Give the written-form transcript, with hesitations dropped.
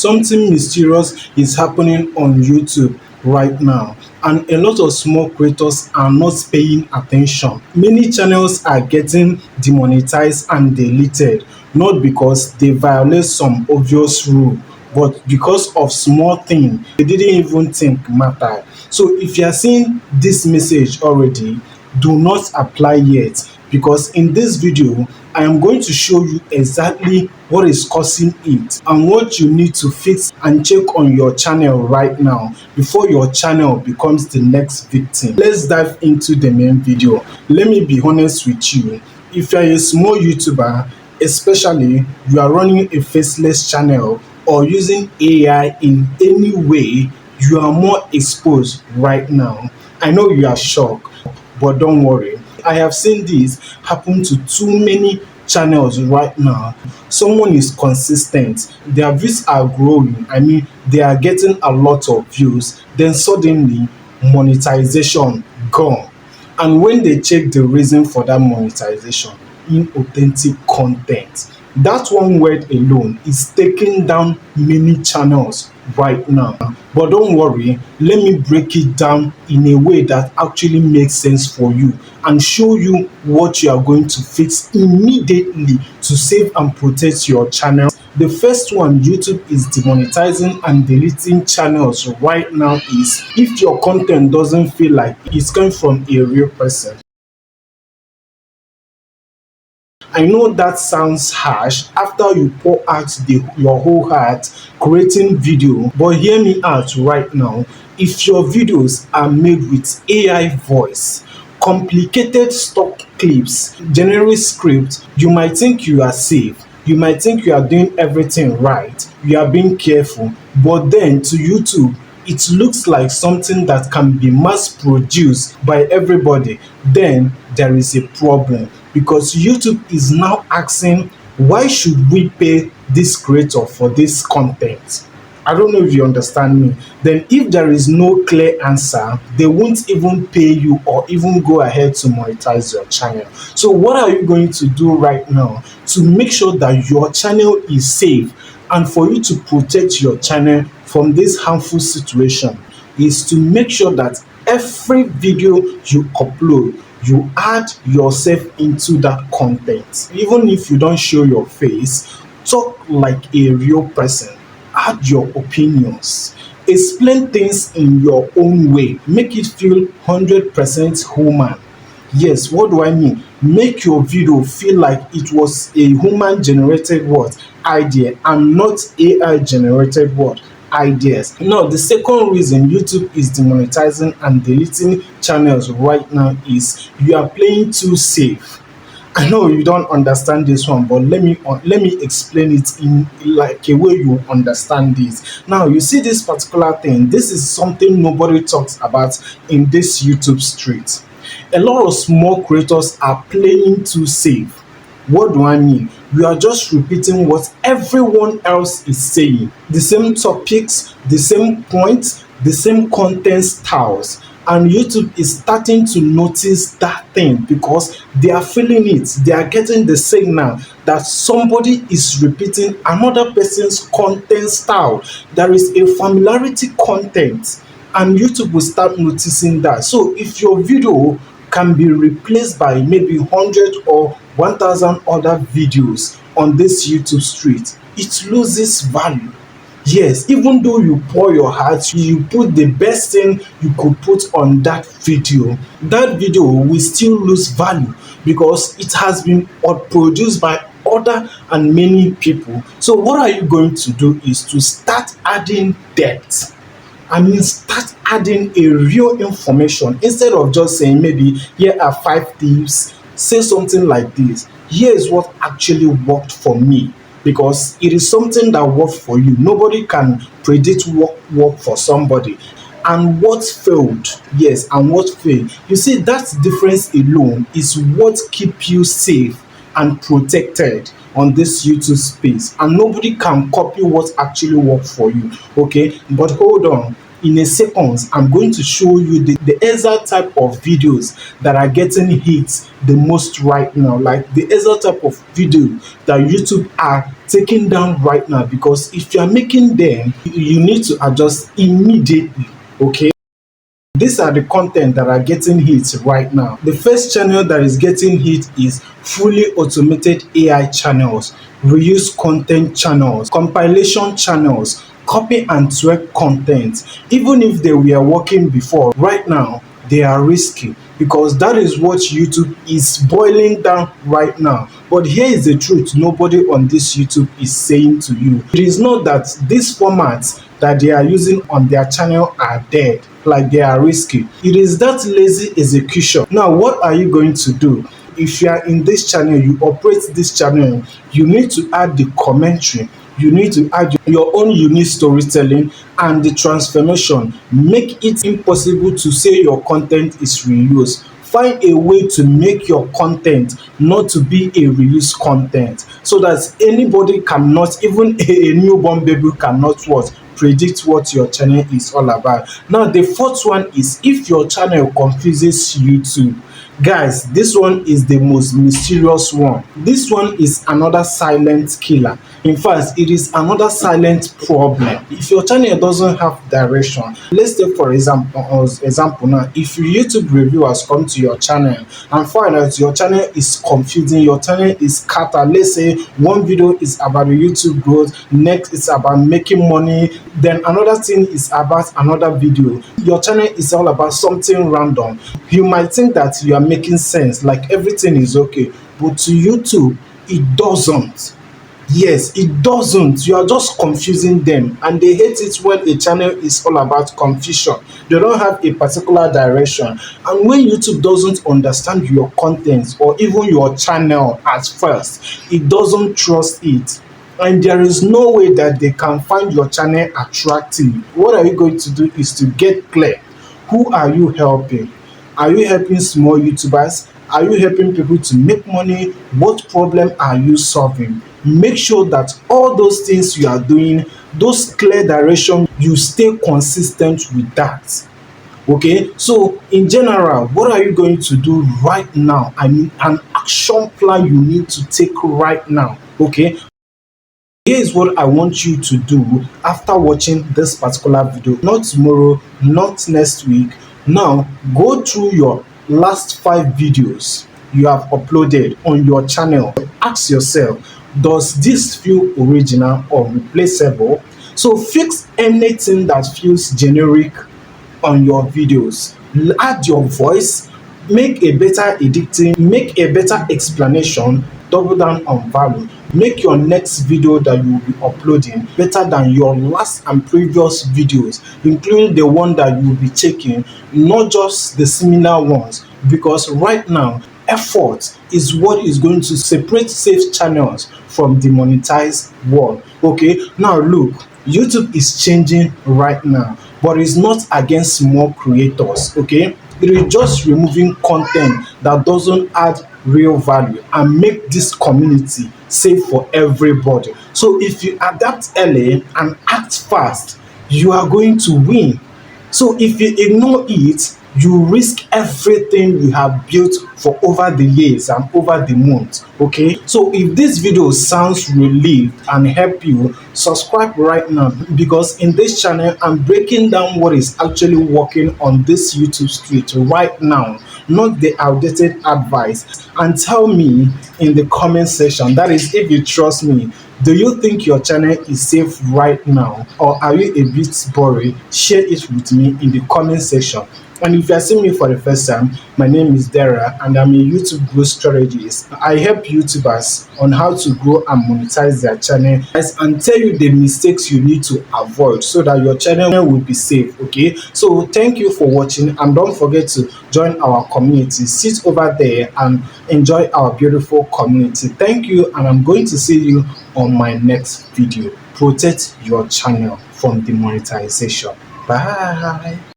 something mysterious is happening on YouTube right now, and a lot of small creators are not paying attention. Many channels are getting demonetized and deleted, not because they violate some obvious rule, but because of small thing they didn't even think matter. So if you are seeing this message already, do not apply yet, because in this video I am going to show you exactly what is causing it and what you need to fix and check on your channel right now before your channel becomes the next victim. Let's dive into the main video. Let me be honest with you. If you are a small YouTuber, especially you are running a faceless channel or using AI in any way, you are more exposed right now. I know you are shocked, but don't worry. I have seen this happen to too many channels right now. Someone is consistent, their views are growing, they are getting a lot of views, then suddenly monetization gone. And when they check the reason for that monetization, inauthentic content, that one word alone is taking down many channels right now. But don't worry, let me break it down in a way that actually makes sense for you and show you what you are going to fix immediately to save and protect your channel. The first one YouTube is demonetizing and deleting channels right now is if your content doesn't feel like it's coming from a real person. I know that sounds harsh after you pour out your whole heart creating video, but hear me out right now. If your videos are made with AI voice, complicated stock clips, generic script, you might think you are safe. You might think you are doing everything right, you are being careful, but then to YouTube, it looks like something that can be mass produced by everybody. Then there is a problem, because YouTube is now asking, why should we pay this creator for this content? I don't know if you understand me. Then if there is no clear answer, they won't even pay you or even go ahead to monetize your channel. So what are you going to do right now to make sure that your channel is safe and for you to protect your channel from this harmful situation? Is to make sure that every video you upload, you add yourself into that content. Even if you don't show your face, talk like a real person. Add your opinions. Explain things in your own way. Make it feel 100% human. Yes, what do I mean? Make your video feel like it was a human generated word idea and not AI generated word ideas. Now, the second reason YouTube is demonetizing and deleting channels right now is you are playing too safe. I know you don't understand this one, but let me explain it in like a way you understand this. Now, you see this particular thing, this is something nobody talks about in this YouTube street. A lot of small creators are playing too safe. What do I mean? We are just repeating what everyone else is saying. The same topics, the same points, the same content styles. And YouTube is starting to notice that thing because they are feeling it. They are getting the signal that somebody is repeating another person's content style. There is a familiarity content, and YouTube will start noticing that. So if your video can be replaced by maybe 100 or 1,000 other videos on this YouTube street, it loses value. Yes, even though you pour your heart, you put the best thing you could put on that video will still lose value because it has been produced by other and many people. So what are you going to do is to start adding depth. Start adding a real information instead of just saying maybe here are 5 tips. Say something like this: here is what actually worked for me, because it is something that worked for you. Nobody can predict what worked for somebody. And what failed, yes, and what failed. You see, that difference alone is what keeps you safe and protected on this YouTube space. And nobody can copy what actually worked for you, okay? But hold on. in a second, I'm going to show you the exact type of videos that are getting hits the most right now, like the exact type of video that YouTube are taking down right now, because if you are making them, you need to adjust immediately. Okay, these are the content that are getting hit right now. The first channel that is getting hit is fully automated AI channels, reuse content channels, compilation channels, copy and tweak content. Even if they were working before, right now they are risky, because that is what YouTube is boiling down right now. But here is the truth nobody on this YouTube is saying to you. It is not that these formats that they are using on their channel are dead, like they are risky. It is that lazy execution. Now, what are you going to do? If you are in this channel, you operate this channel, you need to add the commentary, you need to add your own unique storytelling and the transformation. Make it impossible to say your content is reused. Find a way to make your content not to be a reused content, so that anybody cannot, even a newborn baby cannot what? Predict what your channel is all about. Now, the fourth one is if your channel confuses YouTube. Guys, this one is the most mysterious one. This one is another silent killer. In fact, it is another silent problem. If your channel doesn't have direction, let's take for example now, if YouTube reviewers come to your channel and find out your channel is confusing, your channel is scattered. Let's say one video is about YouTube growth, next is about making money, then another thing is about another video. Your channel is all about something random. You might think that you are making sense, like everything is okay, but to YouTube it doesn't. Yes, it doesn't. You are just confusing them, and they hate it when a channel is all about confusion. They don't have a particular direction, and when YouTube doesn't understand your content or even your channel at first, it doesn't trust it, and there is no way that they can find your channel attractive. What are you going to do is to get clear. Who are you helping? Are you helping small YouTubers? Are you helping people to make money? What problem are you solving? Make sure that all those things you are doing, those clear direction, you stay consistent with that. Okay, so in general, what are you going to do right now? I mean, an action plan you need to take right now. Okay, here is what I want you to do after watching this particular video. Not tomorrow, not next week. Now, go through your last 5 videos you have uploaded on your channel. Ask yourself, does this feel original or replaceable? So fix anything that feels generic on your videos. Add your voice, make a better editing, make a better explanation, double down on value. Make your next video that you will be uploading better than your last and previous videos, including the one that you will be taking, not just the similar ones, because right now effort is what is going to separate safe channels from the monetized world. Okay, now look, YouTube is changing right now, but it's not against small creators. Okay, it is just removing content that doesn't add real value and make this community safe for everybody. So if you adapt early and act fast, you are going to win. So if you ignore it, you risk everything you have built for over the years and over the months. Okay, so if this video sounds relieved and help you, subscribe right now, because in this channel I'm breaking down what is actually working on this YouTube street right now, not the outdated advice. And tell me in the comment section, that is if you trust me, do you think your channel is safe right now, or are you a bit boring? Share it with me in the comment section. And if you are seeing me for the first time, my name is Dara and I'm a YouTube growth strategist. I help YouTubers on how to grow and monetize their channel and tell you the mistakes you need to avoid so that your channel will be safe. Okay, so thank you for watching, and don't forget to join our community. Sit over there and enjoy our beautiful community. Thank you, and I'm going to see you on my next video. Protect your channel from demonetization. Bye.